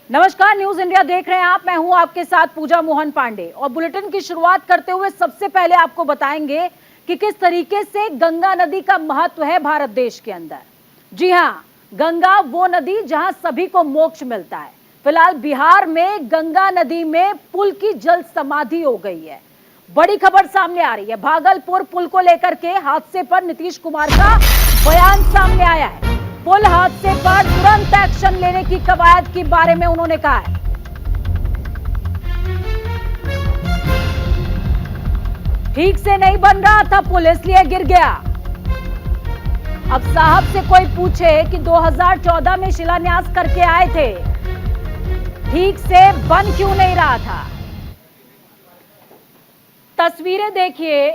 नमस्कार, news India देख रहे हैं आप। मैं हूं आपके साथ पूजा मोहन पांडे और बुलेटिन की शुरुआत करते हुए सबसे पहले आपको बताएंगे कि किस तरीके से गंगा नदी का महत्व है भारत देश के अंदर। जी हां, गंगा वो नदी जहां सभी को मोक्ष मिलता है। फिलहाल बिहार में गंगा नदी में पुल की जल समाधि हो गई है। बड़ी खबर सामने आ रही है। भागलपुर पुल को लेकर के हादसे पर नीतीश कुमार का बयान सामने आया है। पुल हादसे पर तुरंत एक्शन लेने की कवायद के बारे में उन्होंने कहा है। ठीक से नहीं बन रहा था पुल, इसलिए गिर गया। अब साहब से कोई पूछे कि 2014 में शिलान्यास करके आए थे, ठीक से बन क्यों नहीं रहा था। तस्वीरें देखिए,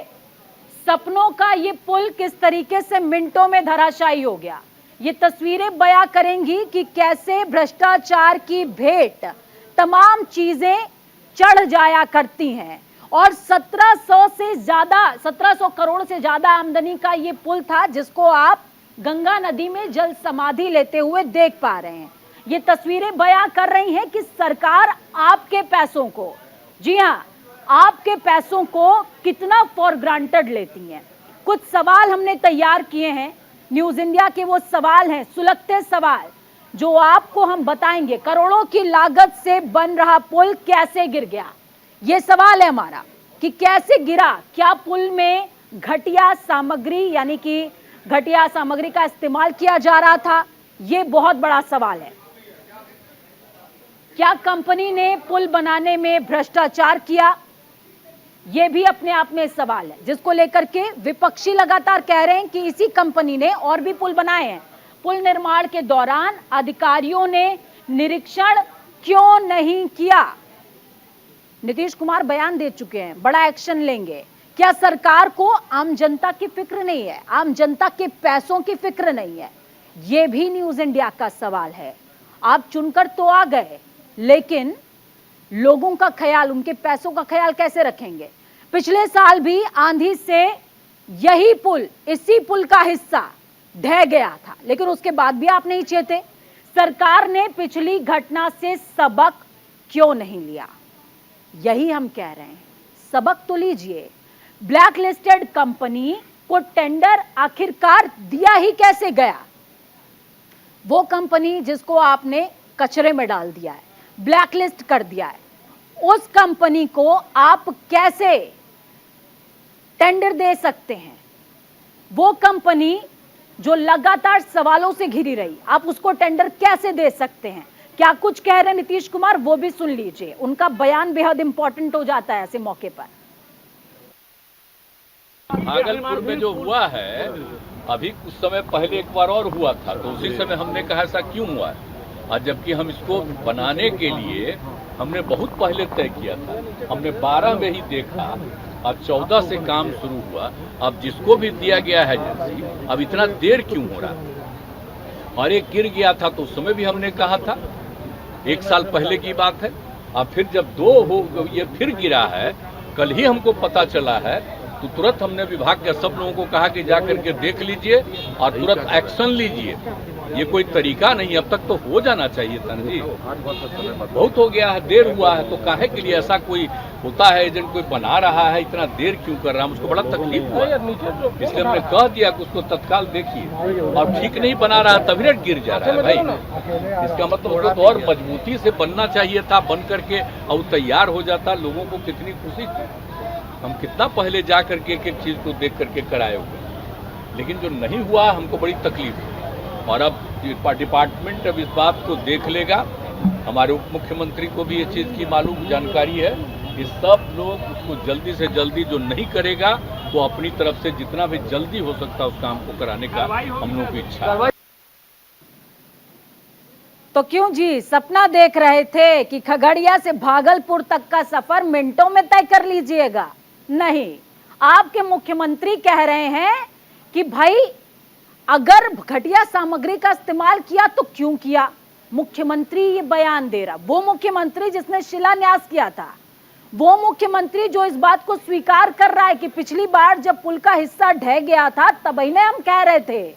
सपनों का ये पुल किस तरीके से मिनटों में धराशायी हो गया। ये तस्वीरें बयां करेंगी कि कैसे भ्रष्टाचार की भेंट तमाम चीजें चढ़ जाया करती हैं। और 1700 करोड़ से ज्यादा आमदनी का ये पुल था, जिसको आप गंगा नदी में जल समाधि लेते हुए देख पा रहे हैं। ये तस्वीरें बयां कर रही हैं कि सरकार आपके पैसों को, जी हां, आपके पैसों को कितना फॉर ग्रांटेड लेती हैं। कुछ सवाल हमने तैयार किए हैं, न्यूज इंडिया के वो सवाल हैं, सुलगते सवाल, जो आपको हम बताएंगे। करोड़ों की लागत से बन रहा पुल कैसे गिर गया, ये सवाल है हमारा कि कैसे गिरा। क्या पुल में घटिया सामग्री, यानी कि घटिया सामग्री का इस्तेमाल किया जा रहा था, ये बहुत बड़ा सवाल है। क्या कंपनी ने पुल बनाने में भ्रष्टाचार किया, यह भी अपने आप में सवाल है, जिसको लेकर के विपक्षी लगातार कह रहे हैं कि इसी कंपनी ने और भी पुल बनाए हैं। पुल निर्माण के दौरान अधिकारियों ने निरीक्षण क्यों नहीं किया। नीतीश कुमार बयान दे चुके हैं, बड़ा एक्शन लेंगे। क्या सरकार को आम जनता की फिक्र नहीं है, आम जनता के पैसों की फिक्र नहीं है, यह भी न्यूज इंडिया का सवाल है। आप चुनकर तो आ गए, लेकिन लोगों का ख्याल, उनके पैसों का ख्याल कैसे रखेंगे। पिछले साल भी आंधी से यही पुल, इसी पुल का हिस्सा ढह गया था, लेकिन उसके बाद भी आप नहीं चेते। सरकार ने पिछली घटना से सबक क्यों नहीं लिया, यही हम कह रहे हैं। सबक तो लीजिए। ब्लैक लिस्टेड कंपनी को टेंडर आखिरकार दिया ही कैसे गया। वो कंपनी जिसको आपने कचरे में डाल दिया है, ब्लैक लिस्ट कर दिया है, उस कंपनी को आप कैसे टेंडर दे सकते हैं। वो कंपनी जो लगातार सवालों से घिरी रही, आप उसको टेंडर कैसे दे सकते हैं। क्या कुछ कह रहे हैं नीतीश कुमार, वो भी सुन लीजिए। उनका बयान बेहद इंपॉर्टेंट हो जाता है ऐसे मौके पर। भागलपुर में जो हुआ है, अभी कुछ समय पहले एक बार और हुआ था, तो उसी समय हमने कहा ऐसा क्यों हुआ है। और जबकि हम इसको बनाने के लिए हमने बहुत पहले तय किया था, हमने 12 में ही देखा, अब 14 से काम शुरू हुआ। अब जिसको भी दिया गया है एजेंसी, अब इतना देर क्यों हो रहा है। और एक गिर गया था तो उस समय भी हमने कहा था, 1 साल पहले की बात है। अब फिर जब 2 हो, ये फिर गिरा है, कल ही हमको पता चला है, तो तुरंत हमने विभाग के सब लोगों को कहा कि जाकर के देख लीजिए और तुरंत एक्शन लीजिए। ये कोई तरीका नहीं, अब तक तो हो जाना चाहिए था जी। बहुत हो गया है, देर हुआ है, तो काहे के लिए ऐसा कोई होता है, एजेंट कोई बना रहा है, इतना देर क्यों कर रहा है। उसको बड़ा तकलीफ हुआ, इसलिए हमने कह दिया कि उसको तत्काल देखिए। और ठीक नहीं बना रहा, तभी रेट गिर जा रहा है भाई। इसका मतलब उसको तो और मजबूती से बनना चाहिए था, बन करके और तैयार हो जाता। लोगों को कितनी खुशी थी, हम कितना पहले जा करके एक एक चीज को देख करके कराए हुए, लेकिन जो नहीं हुआ हमको बड़ी तकलीफ है। और अब डिपार्टमेंट अब इस बात को देख लेगा। हमारे उप मुख्यमंत्री को भी ये चीज की मालूम जानकारी है कि सब लोग उसको जल्दी से जल्दी, जो नहीं करेगा वो अपनी तरफ से जितना भी जल्दी हो सकता है उस काम को कराने का हम लोगों की इच्छा है। तो क्यों जी, सपना देख रहे थे कि खगड़िया से भागलपुर तक का सफर मिनटों में तय कर लीजिएगा। नहीं, आपके मुख्यमंत्री कह रहे हैं कि भाई अगर घटिया सामग्री का इस्तेमाल किया तो क्यों किया। मुख्यमंत्री ये बयान दे रहा, वो मुख्यमंत्री जिसने शिलान्यास किया था, वो मुख्यमंत्री जो इस बात को स्वीकार कर रहा है कि पिछली बार जब पुल का हिस्सा ढह गया था तभी ने हम कह रहे थे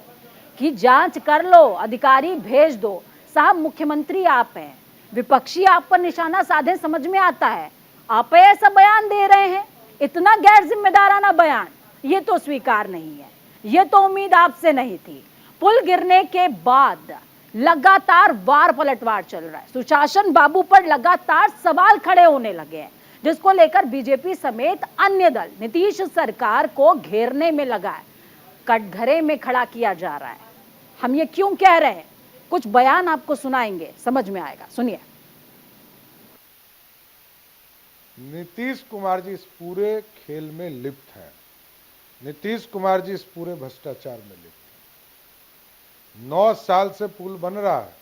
कि जांच कर लो, अधिकारी भेज दो। साहब, मुख्यमंत्री आप हैं, विपक्षी आप पर निशाना साधे समझ में आता है, आप ऐसा बयान दे रहे हैं, इतना गैर जिम्मेदाराना बयान, ये तो स्वीकार नहीं है, ये तो उम्मीद आपसे नहीं थी। पुल गिरने के बाद लगातार वार पलटवार चल रहा है, सुशासन बाबू पर लगातार सवाल खड़े होने लगे हैं, जिसको लेकर बीजेपी समेत अन्य दल नीतीश सरकार को घेरने में लगा है, कटघरे में खड़ा किया जा रहा है। हम ये क्यों कह रहे हैं, कुछ बयान आपको सुनाएंगे, समझ में आएगा, सुनिए। नीतीश कुमार जी इस पूरे खेल में लिप्त हैं। नीतीश कुमार जी इस पूरे भ्रष्टाचार में लिप्त हैं। 9 साल से पुल बन रहा है।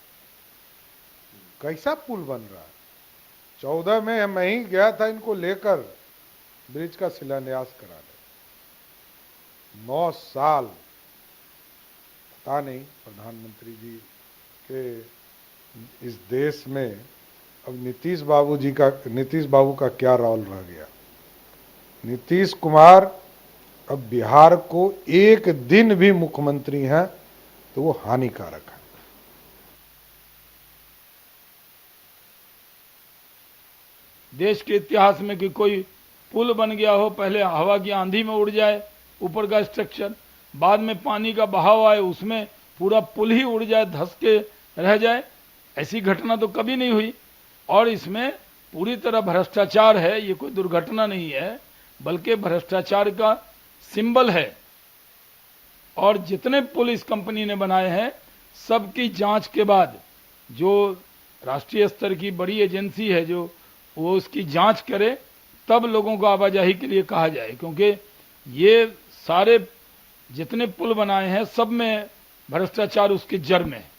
कैसा पुल बन रहा है? 14 में मैं ही गया था इनको लेकर ब्रिज का शिलान्यास कराने। 9 साल, पता नहीं प्रधानमंत्री जी के इस देश में अब नीतीश बाबू का क्या रोल रह गया। नीतीश कुमार अब बिहार को एक दिन भी मुख्यमंत्री हैं तो वो हानिकारक है। देश के इतिहास में कि कोई पुल बन गया हो, पहले हवा की आंधी में उड़ जाए ऊपर का स्ट्रक्चर, बाद में पानी का बहाव आए उसमें पूरा पुल ही उड़ जाए, धंस के रह जाए, ऐसी घटना तो कभी नहीं हुई। और इसमें पूरी तरह भ्रष्टाचार है, ये कोई दुर्घटना नहीं है बल्कि भ्रष्टाचार का सिंबल है। और जितने पुल इस कंपनी ने बनाए हैं सबकी जांच के बाद जो राष्ट्रीय स्तर की बड़ी एजेंसी है जो वो उसकी जांच करे तब लोगों को आवाजाही के लिए कहा जाए, क्योंकि ये सारे जितने पुल बनाए हैं सब में भ्रष्टाचार उसकी जड़ में है।